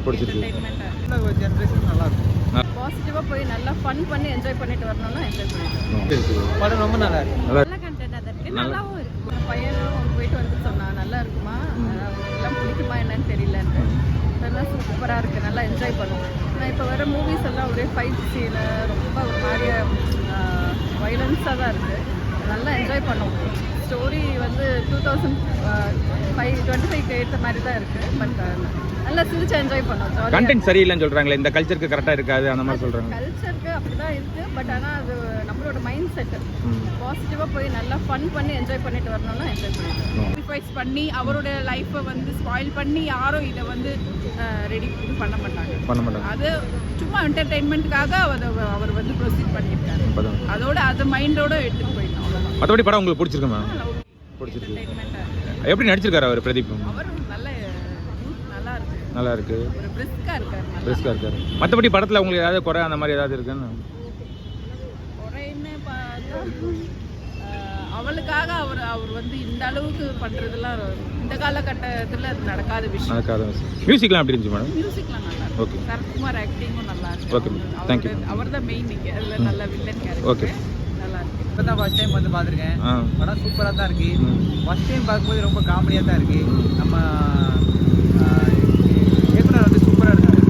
பிடிச்சிருக்கு. ஜெனரேஷன் நல்லா இருக்கும். பாசிட்டிவா போய் நல்லா ஃபன் பண்ணி என்ஜாய் பண்ணிட்டு வரணும்னா என்ஜாய் பண்ணிட்டு படம் ரொம்ப நல்லா இருக்கு. நல்ல கண்டென்ட் அது இருக்கு, நல்லாவும் இருக்கு. ஒரு பையனும் போயிட்டு வந்து சொன்னா நல்லா இருக்குமா, எல்லாம் பிடிக்குமா என்னன்னு தெரியலன்னு. அதெல்லாம் சூப்பராக இருக்குது, நல்லா என்ஜாய் பண்ணுவோம். நான் இப்போ வர மூவிஸ் எல்லாம் ஒரே ஃபைட் சீனு ரொம்ப ஒரு மாதிரிய வைலன்ஸாக தான் இருக்குது. நல்லா என்ஜாய் பண்ணுவோம். ஸ்டோரி வந்து 2025 ஏற்ற மாதிரி தான் இருக்குது. பட் நல்லா சிரிச்சு என்ஜாய் பண்ணோம். கண்டென்ட் சரியில்லைன்னு சொல்றாங்களே, இந்த கல்ச்சருக்கு கரெக்டா இருக்காது அந்த மாதிரி சொல்றாங்க. கல்ச்சருக்கு அப்படிதான் இருக்கு. பட் ஆனால் அது நம்மளோட மைண்ட் செட் பாசிட்டிவாக போய் நல்லா ஃபன் பண்ணி என்ஜாய் பண்ணிட்டு வரணும்னா என்ஜாய் பண்ணிட்டு சாக்ரிஃபைஸ் பண்ணி அவரோட லைஃப்பை வந்து ஸ்பாயில் பண்ணி யாரும் இதை வந்து ரெடி பண்ண மாட்டாங்க. அது சும்மா என்டர்டெயின்மெண்ட்டுக்காக அவர் வந்து ப்ரொசீட் பண்ணியிருக்காரு. அதோட அது மைண்டோட எடுத்துட்டு போயிட்டோம். அவ்வளோதான். மற்றபடி படம் உங்களுக்கு பிடிச்சிருக்குமா? பிடிச்சிருக்கு. எப்படி நடிச்சிருக்காரு அவர் பிரதீப்? அவரும் நல்லா இருக்கு. ஒரு பிரிஸ்கா இருக்காரு. மற்றபடி படத்தில் உங்களுக்கு ஏதாவது குறை அந்த மாதிரி ஏதாவது இருக்குன்னு? குறைன்னு பார்த்தா அவளுக்காக அவர் வந்து இந்த அளவுக்கு பண்ணுறதுலாம் இந்த காலகட்டத்தில் அது நடக்காத விஷயம். மியூசிக்லாம் எப்படி இருந்துச்சு மேடம்? மியூசிக்லாம் நல்லா இருக்கு. ஓகே. சரத்குமார் ஆக்டிங்கும் நல்லா இருக்கு. Okay, thank you. அவர் தான் மெயின் இங்கே, அதில் நல்ல வில்லன் கேரக்டர். ஓகே, நல்லா இருக்கு. இப்போ தான் ஃபர்ஸ்ட் டைம் வந்து பார்த்துருக்கேன். படம் சூப்பராக தான் இருக்கு. ஃபர்ஸ்ட் டைம் பார்க்கும்போது ரொம்ப காமெடியாக தான் இருக்கு. நம்ம இயக்குனர் வந்து சூப்பராக இருக்காரு.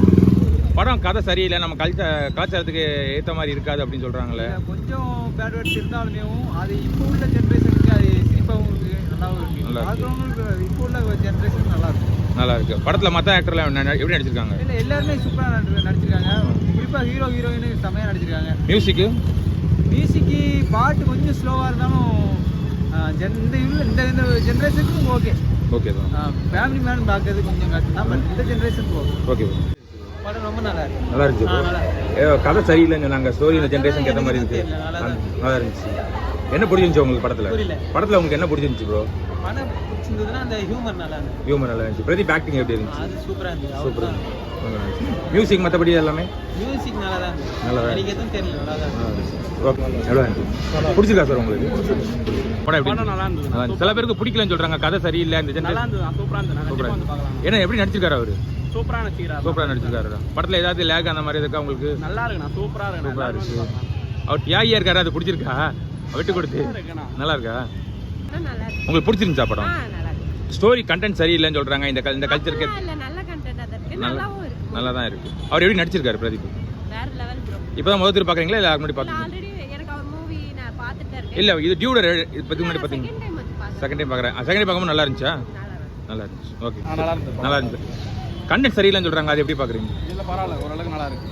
படம் கதை சரியில்லை, நம்ம கலாச்சாரத்துக்கு ஏற்ற மாதிரி இருக்காது அப்படின்னு சொல்கிறாங்களே. கொஞ்சம் பேட் வேர்ட்ஸ் இருந்தாலுமே அது இப்போ உள்ள ஜென்ரேஷனுக்கு அது சிரிப்பாகவும் இருக்குது, நல்லாவும் இருக்குது. பார்க்குறவங்களுக்கு இப்போ உள்ள ஜென்ரேஷன் நல்லா இருக்கு. படத்தில் மற்ற ஆக்டர்லாம் எப்படி நடிச்சிருக்காங்க? இல்லை, எல்லாருமே சூப்பராக நடிச்சிருக்காங்க. குறிப்பாக ஹீரோயின் செம்மையாக நடிச்சிருக்காங்க. மியூசிக்கு பாட்டு கொஞ்சம் ஸ்லோவாக இருந்தாலும் இந்த ஜென்ரேஷனுக்கும் ஓகே தான். ஃபேமிலி மேன் பார்க்கறது கொஞ்சம் கஷ்டம் தான். பட் இந்த ஜென்ரேஷனுக்கு ஓகே. படம் ரொம்ப நல்லா இருந்துச்சு. கதை சரியில்லைன்னு சொன்னாங்க. ஸ்டோரி இந்த ஜென்ரேஷனுக்கு ஏற்ற மாதிரி இருக்கு. நல்லா இருந்துச்சு. என்ன பிடிச்சிருந்துச்சு உங்களுக்கு படத்தில் உங்களுக்கு என்ன பிடிச்சிருந்துச்சு ப்ரோ? படம் பிடிச்சிருந்ததுன்னா அந்த ஹியூமர் நல்லா இருந்துச்சு. பிரதீப் ஆக்டிங் எப்படி இருந்துச்சு? அது சூப்பராக இருந்துச்சு. மியூசிக் மற்றபடி எல்லாமே மியூசிக் நல்லா தான் எனக்கு எதுவும் தெரியல, நல்லா தான். ஓகே, எவ்வளோ இருந்துச்சு? பிடிச்சிருக்கா சார் உங்களுக்கு படம்? எப்படி நல்லா இருந்தது. சில பேருக்கு பிடிக்கலன்னு சொல்றாங்க, கதை சரியில்லை இந்த ஜென்ரேஷன். சூப்பராக ஏன்னா எப்படி நடிச்சிருக்காரு அவரு? சூப்பராக நடிச்சிருக்காரு. படத்தில் ஏதாவது லேக் அந்த மாதிரி இருக்கா உங்களுக்கு? நல்லா இருக்கு. சூப்பராக இருக்கு. அவர் தியாகியா இருக்காரு, அது பிடிச்சிருக்கா? விட்டு கொடுத்து நல்லா இருக்கா? உங்களுக்கு பிடிச்சிருந்துச்சா படம்? ஸ்டோரி கண்டென்ட் சரியில்லைன்னு சொல்றாங்க. இந்த கல்ச்சருக்கு நல்லா தான் இருக்கு. அவர் எப்படி நடிச்சிருக்காரு பிரதீப்? இப்போதான் முதல் திருப்பி பார்க்குறீங்களா இல்லை முன்னாடி பார்த்துருக்கீங்க? இல்லை, இது டியூடர் இப்போதுக்கு முன்னாடி பார்த்தீங்க. செகண்ட் டைம் பார்க்குறேன். செகண்ட் டைம் பார்க்கும்போது நல்லா இருந்துச்சா? நல்லா இருந்துச்சு. ஓகே, நல்லா இருந்துச்சு. கண்டென்ட் சரியில்லைன்னு சொல்றாங்க, அது எப்படி பார்க்குறீங்க? இல்லை, பரவாயில்ல, ஓரளவுக்கு நல்லா இருக்கு.